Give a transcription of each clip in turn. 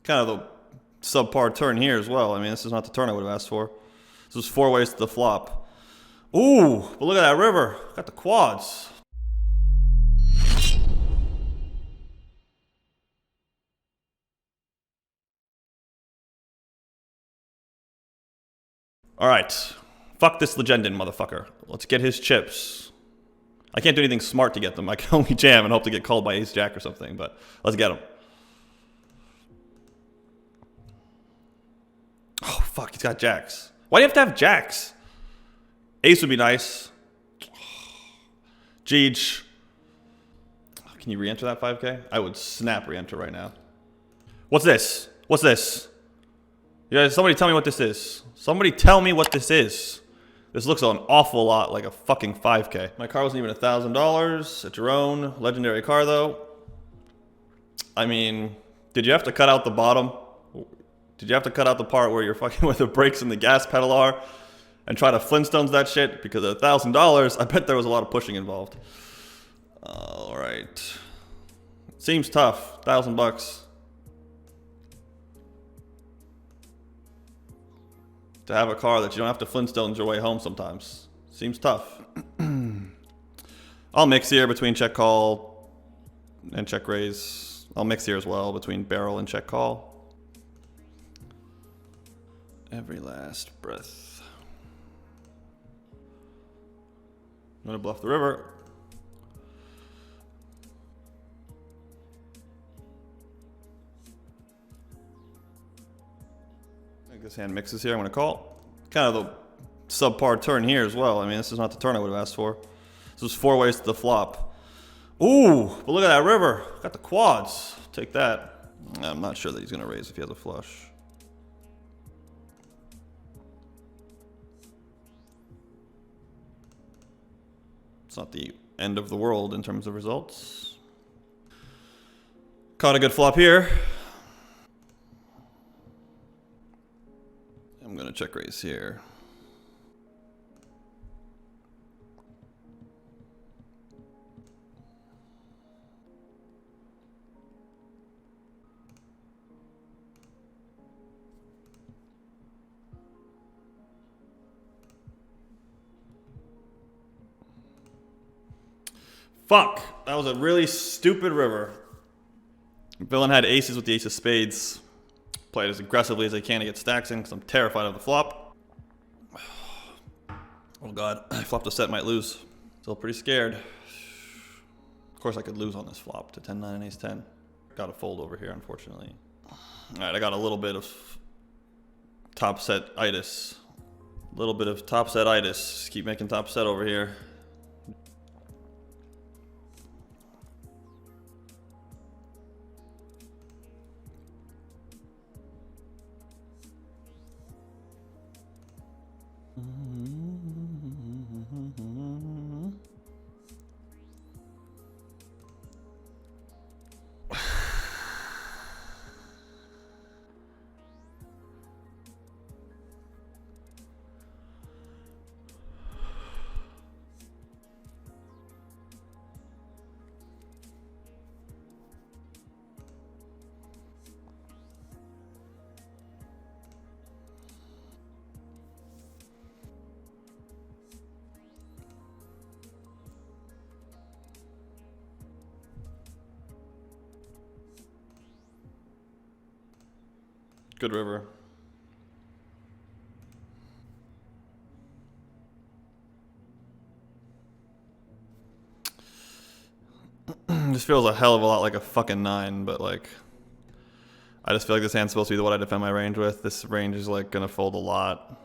Kind of the subpar turn here as well. I mean, this is not the turn I would have asked for. This was 4 ways to the flop. Ooh, but look at that river. Got the quads. All right. Fuck this Legendin motherfucker. Let's get his chips. I can't do anything smart to get them. I can only jam and hope to get called by ace-jack or something, but let's get him. Oh, fuck, he's got jacks. Why do you have to have jacks? Ace would be nice. Jeej. Can you re-enter that 5K? I would snap re-enter right now. What's this? What's this? Yeah, somebody tell me what this is. Somebody tell me what this is. This looks an awful lot like a fucking 5K. My car wasn't even $1,000. It's your own legendary car though. I mean, did you have to cut out the bottom? Did you have to cut out the part where you're fucking where the brakes and the gas pedal are and try to Flintstones that shit? Because at $1,000, I bet there was a lot of pushing involved. All right. Seems tough. $1,000. To have a car that you don't have to Flintstones your way home sometimes. Seems tough. I'll mix here between check call and check raise. I'll mix here as well between barrel and check call. Every last breath. I'm gonna bluff the river. This hand mixes here. I'm going to call. Kind of the subpar turn here as well. I mean, this is not the turn I would have asked for. This was 4 ways to the flop. Ooh, but look at that river. Got the quads. Take that. I'm not sure that he's going to raise if he has a flush. It's not the end of the world in terms of results. Caught a good flop here. I'm going to check raise here. Fuck, that was a really stupid river. Villain had aces with the ace of spades. Played as aggressively as I can to get stacks in because I'm terrified of the flop. Oh god, I flopped a set, might lose. Still pretty scared. Of course I could lose on this flop to 10-9 and ace-10. Got a fold over here, unfortunately. Alright, I got a little bit of top set-itis. A little bit of top set-itis. Just keep making top set over here. Good river. This feels a hell of a lot like a fucking 9, but like, I just feel like this hand's supposed to be the one I defend my range with. This range is like gonna fold a lot,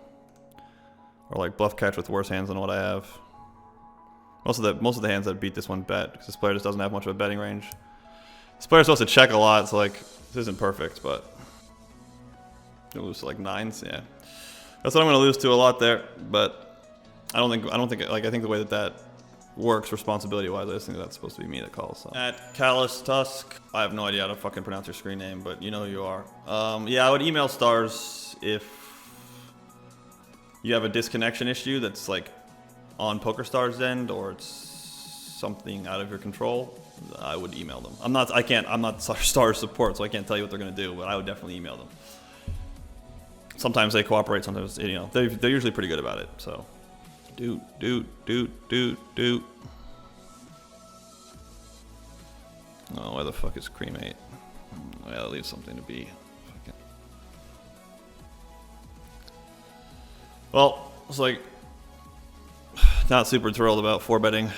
or like bluff catch with worse hands than what I have. Most of the hands that beat this one bet, because this player just doesn't have much of a betting range. This player's supposed to check a lot, so like this isn't perfect, but gonna lose to like 9s, yeah. That's what I'm gonna lose to a lot there, but I don't think like I think the way that works responsibility-wise, I just think that's supposed to be me that calls. So. At Callous Tusk, I have no idea how to fucking pronounce your screen name, but you know who you are. Yeah, I would email stars if you have a disconnection issue that's like on PokerStars' end, or it's something out of your control. I would email them. I'm not star support, so I can't tell you what they're gonna do, but I would definitely email them. Sometimes they cooperate, sometimes, you know, they're usually pretty good about it, so. Doot. Oh, where the fuck is cremate? I gotta leave something to be. Well, it's like, not super thrilled about 4-betting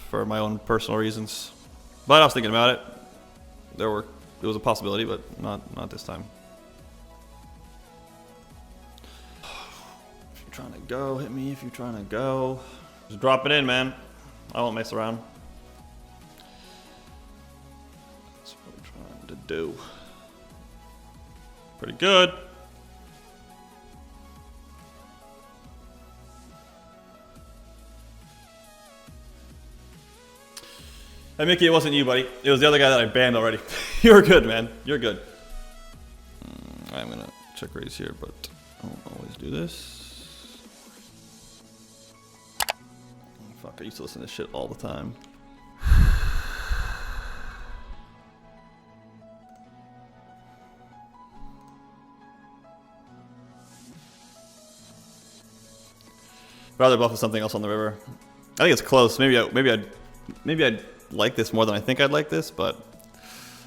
for my own personal reasons. But I was thinking about it. It was a possibility, but not this time. If you're trying to go, hit me if you're trying to go. Just drop it in, man. I won't mess around. That's what I'm trying to do. Pretty good. Hey, Mickey, it wasn't you, buddy. It was the other guy that I banned already. You're good, man. You're good. I'm gonna check raise here, but I don't always do this. Fuck, I used to listen to this shit all the time. Rather bluff with something else on the river. I think it's close. Maybe I'd like this more than I think I'd like this, but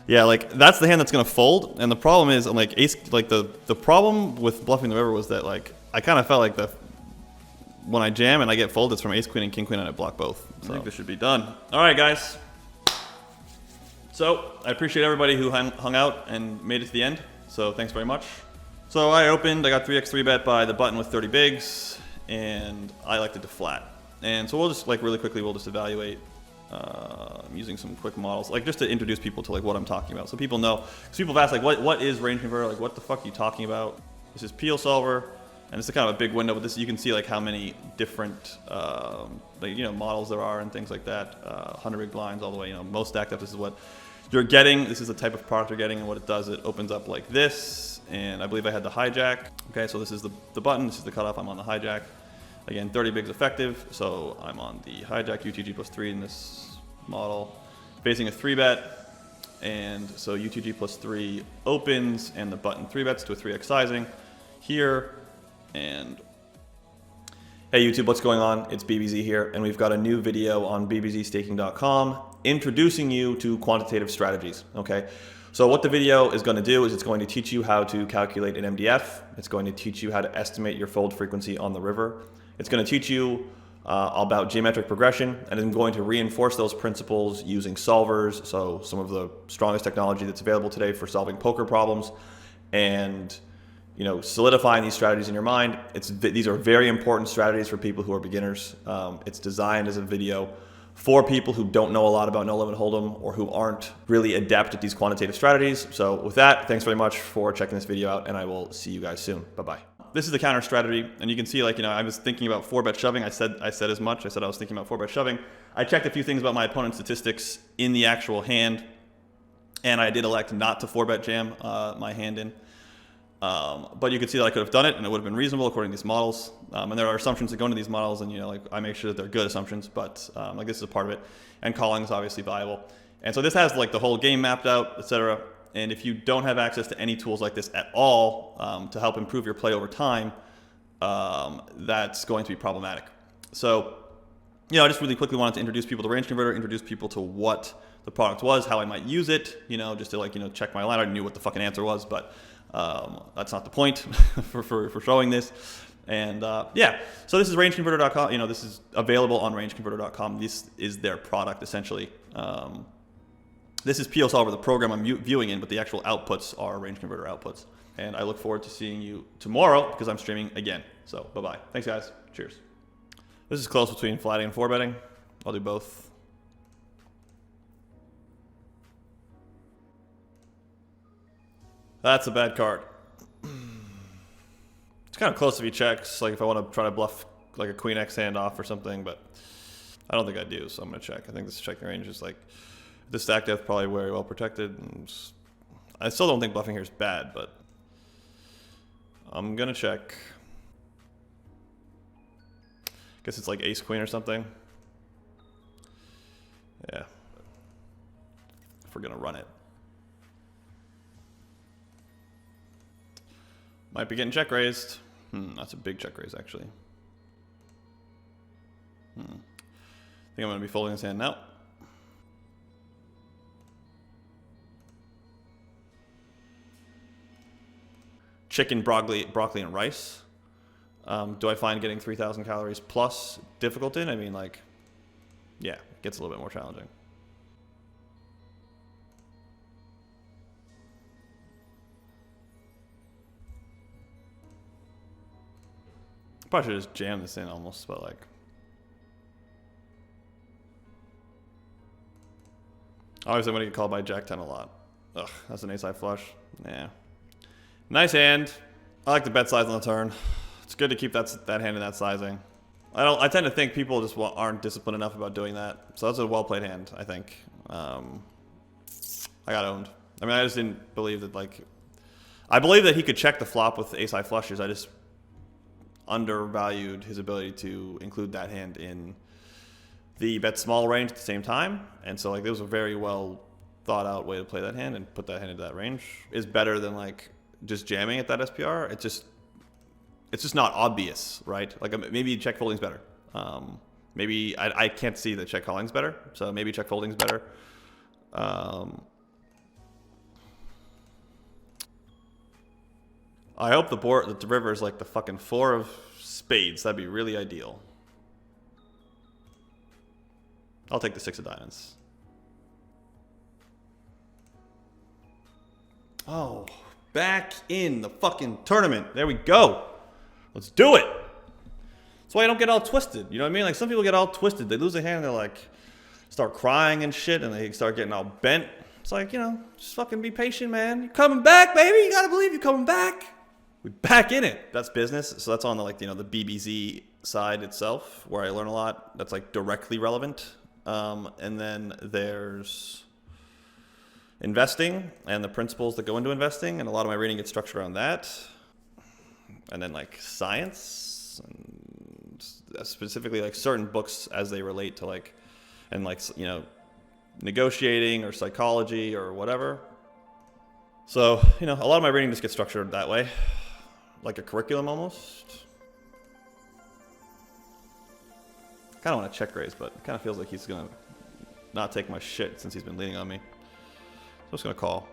yeah, like that's the hand that's gonna fold. And the problem is, like ace, like the problem with bluffing the river was that like I kind of felt like when I jam and I get folded, it's from ace queen and king queen, and I block both. So I think this should be done. All right, guys. So I appreciate everybody who hung out and made it to the end. So thanks very much. So I opened. I got 3x 3-bet by the button with 30 bigs, and I elected it to flat. And so we'll just like really quickly, we'll just evaluate. Using some quick models, like just to introduce people to like what I'm talking about, so people know. Because people have asked like, what is range converter? Like, what the fuck are you talking about? This is peel solver, and it's a kind of a big window. But this, you can see like how many different, like, you know, models there are and things like that. 100 big blinds all the way. You know, most stacked up. This is what you're getting. This is the type of product you're getting, and what it does, it opens up like this. And I believe I had the hijack. Okay, so this is the button. This is the cutoff. I'm on the hijack. Again, 30 bigs effective, so I'm on the hijack UTG plus 3 in this model. Facing a 3-bet, and so UTG plus 3 opens, and the button 3-bets to a 3x sizing here. And hey YouTube, what's going on? It's BBZ here, and we've got a new video on BBZstaking.com introducing you to quantitative strategies, okay? So what the video is going to do is it's going to teach you how to calculate an MDF. It's going to teach you how to estimate your fold frequency on the river. It's going to teach you about geometric progression, and I'm going to reinforce those principles using solvers, so some of the strongest technology that's available today for solving poker problems, and you know, solidifying these strategies in your mind. These are very important strategies for people who are beginners. It's designed as a video for people who don't know a lot about no limit hold'em or who aren't really adept at these quantitative strategies. So with that, thanks very much for checking this video out, and I will see you guys soon. Bye-bye. This is the counter strategy, and you can see, like, you know, I was thinking about 4-bet shoving. I said as much. I said I was thinking about 4-bet shoving. I checked a few things about my opponent's statistics in the actual hand, and I did elect not to 4-bet jam my hand in. But you can see that I could have done it, and it would have been reasonable according to these models. And there are assumptions that go into these models, and you know, like I make sure that they're good assumptions. But like this is a part of it, and calling is obviously viable. And so this has like the whole game mapped out, etc. And if you don't have access to any tools like this at all to help improve your play over time, that's going to be problematic. So, you know, I just really quickly wanted to introduce people to Range Converter, introduce people to what the product was, how I might use it, you know, just to like, you know, check my line. I knew what the fucking answer was, but that's not the point for showing this. And yeah, so this is rangeconverter.com. You know, this is available on rangeconverter.com. This is their product essentially. This is PO Solver, the program I'm viewing in, but the actual outputs are Range Converter outputs. And I look forward to seeing you tomorrow because I'm streaming again. So bye-bye. Thanks, guys. Cheers. This is close between flatting and 4-betting. I'll do both. That's a bad card. It's kind of close if he checks, like if I want to try to bluff like a Queen X hand off or something, but I don't think I do, so I'm going to check. I think this checking range is like, this stack depth probably very well protected. And I still don't think bluffing here is bad, but I'm going to check. Guess it's like ace queen or something. Yeah. if we're gonna run it. Might be getting check raised. That's a big check raise, actually. I think I'm gonna be folding this hand now. Chicken, broccoli, and rice. Do I find getting 3,000 calories plus difficult in? I mean, like, yeah, it gets a little bit more challenging. Probably should just jam this in almost, but like. Obviously, I'm going to get called by Jack 10 a lot. Ugh, that's an ace-high flush. Yeah. Nice hand. I like the bet size on the turn. It's good to keep that hand in that sizing. I tend to think people just aren't disciplined enough about doing that. So that's a well-played hand, I think. I got owned. I mean, I just didn't believe that, like... I believe that he could check the flop with ace-high flushes. I just undervalued his ability to include that hand in the bet small range at the same time. And so, like, there was a very well thought out way to play that hand and put that hand into that range. Is better than, like, just jamming at that SPR. It's just not obvious, right? Like, maybe check folding's better. Maybe I can't see that check calling's better, so maybe check folding's better. I hope the river is like the fucking 4 of spades. That'd be really ideal. I'll take the 6 of diamonds. Oh, back in the fucking tournament. There we go. Let's do it. That's why I don't get all twisted. You know what I mean? Like, some people get all twisted. They lose a hand and they're like, start crying and shit, and they start getting all bent. It's like, you know, just fucking be patient, man. You're coming back, baby. You gotta believe you're coming back. We're back in it. That's business. So that's on the, like, you know, the BBZ side itself, where I learn a lot that's like directly relevant. And then there's investing and the principles that go into investing, and a lot of my reading gets structured around that. And then, like, science, and specifically, like, certain books as they relate to, like, and, like, you know, negotiating or psychology or whatever. So, you know, a lot of my reading just gets structured that way, like a curriculum almost. I kind of want to check raise, but it kind of feels like he's going to not take my shit since he's been leaning on me. So I'm just going to call.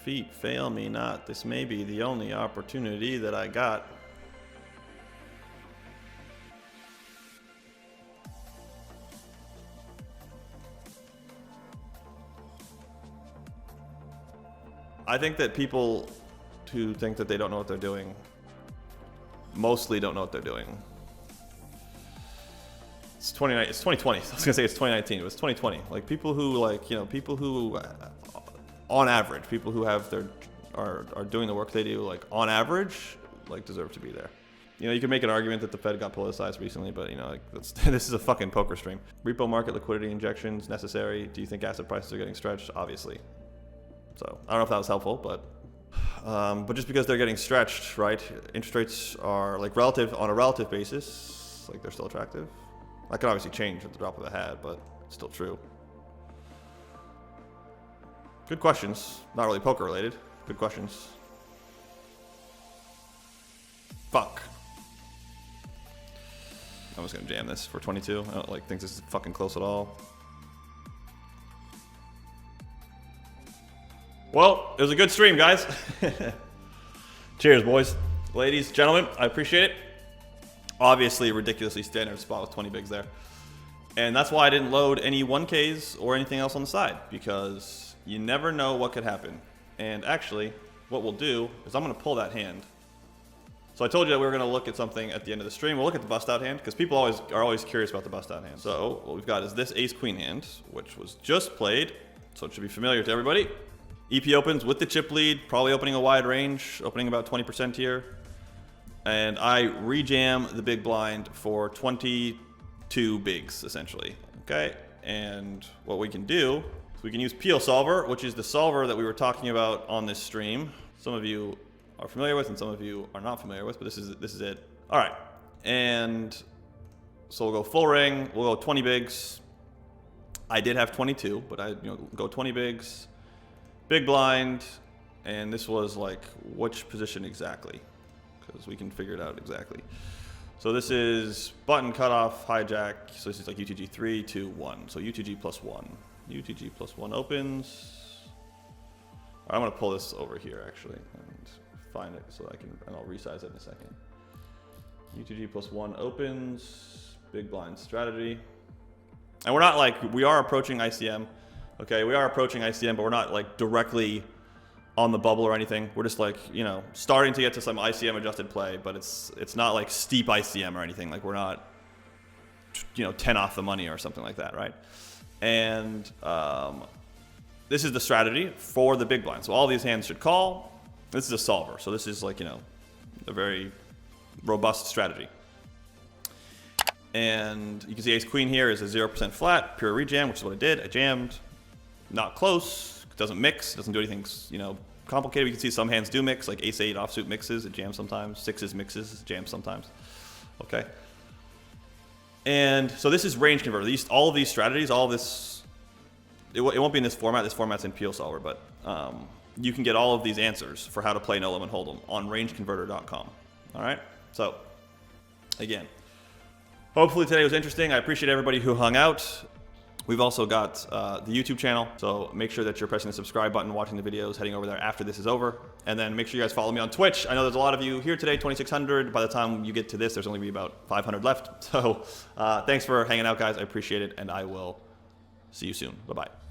Feet fail me not. This may be the only opportunity that I got. I think that people who think that they don't know what they're doing mostly don't know what they're doing. It's 2020. I was gonna say it's 2019. It was 2020. Like, people who, like, you know, people who, on average, people who have are doing the work they do, like, on average, like, deserve to be there. You know, you can make an argument that the Fed got politicized recently, but, you know, like, this is a fucking poker stream. Repo market liquidity injections necessary. Do you think asset prices are getting stretched? Obviously. So I don't know if that was helpful, but just because they're getting stretched, right? Interest rates are, like, on a relative basis, like, they're still attractive. That can obviously change at the drop of a hat, but it's still true. Good questions. Not really poker related. Good questions. Fuck. I'm just gonna jam this for 22. I don't, like, think this is fucking close at all. Well, it was a good stream, guys. Cheers, boys. Ladies, gentlemen, I appreciate it. Obviously, a ridiculously standard spot with 20 bigs there. And that's why I didn't load any 1Ks or anything else on the side, because you never know what could happen. And actually, what we'll do is I'm going to pull that hand. So I told you that we were going to look at something at the end of the stream. We'll look at the bust-out hand, because people are always curious about the bust-out hand. So what we've got is this ace-queen hand, which was just played, so it should be familiar to everybody. EP opens with the chip lead, probably opening a wide range, opening about 20% here. And I rejam the big blind for 22 bigs, essentially. Okay, and what we can do is we can use Peel Solver, which is the solver that we were talking about on this stream. Some of you are familiar with, and some of you are not familiar with, but this is it. All right, and so we'll go full ring. We'll go 20 bigs, I did have 22, but I go 20 bigs, big blind, and this was like which position exactly? Because we can figure it out exactly. So this is button cutoff hijack. So this is like UTG 3, 2, 1. So UTG plus 1. UTG plus 1 opens. All right, I'm gonna pull this over here actually and find it so I can, and I'll resize it in a second. UTG plus 1 opens. Big blind strategy. And we're not like, we are approaching ICM. Okay, we are approaching ICM, but we're not like directly on the bubble or anything. We're just like, starting to get to some ICM adjusted play, but it's not like steep ICM or anything. Like we're not, 10 off the money or something like that, right? And this is the strategy for the big blind. So all these hands should call. This is a solver. So this is like, a very robust strategy. And you can see ace queen here is a 0% flat, pure rejam, which is what I did. I jammed, not close, doesn't mix, doesn't do anything, complicated. You can see some hands do mix, like ace 8 offsuit mixes, it jams sometimes. 6s mixes, it jams sometimes. Okay. And so this is range converter. All of these strategies, all of this, it won't be in this format. This format's in Peel Solver, but you can get all of these answers for how to play No Limit Hold'em on rangeconverter.com. All right. So again, hopefully today was interesting. I appreciate everybody who hung out. We've also got the YouTube channel, so make sure that you're pressing the subscribe button, watching the videos, heading over there after this is over. And then make sure you guys follow me on Twitch. I know there's a lot of you here today, 2,600. By the time you get to this, there's only be about 500 left. So thanks for hanging out, guys. I appreciate it, and I will see you soon. Bye-bye.